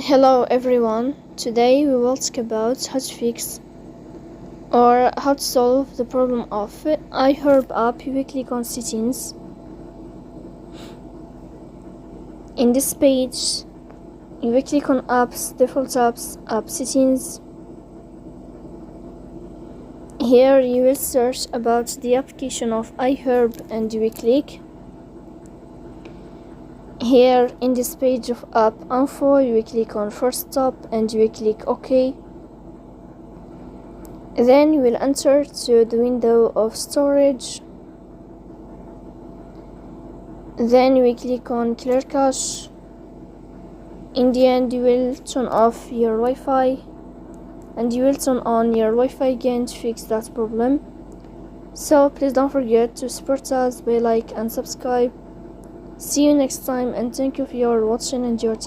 Hello everyone, today we will talk about how to fix or how to solve the problem of iHerb app. You will click on settings. In this page, you will click on apps, default apps, app settings. Here you will search about the application of iHerb and you will click. Here in this page of app info, you will click on first stop and you will click OK. Then you will enter to the window of storage. Then you will click on clear cache. In the end, you will turn off your Wi-Fi and you will turn on your Wi-Fi again to fix that problem. So please don't forget to support us by like and subscribe. See you next time and thank you for your watching and your time.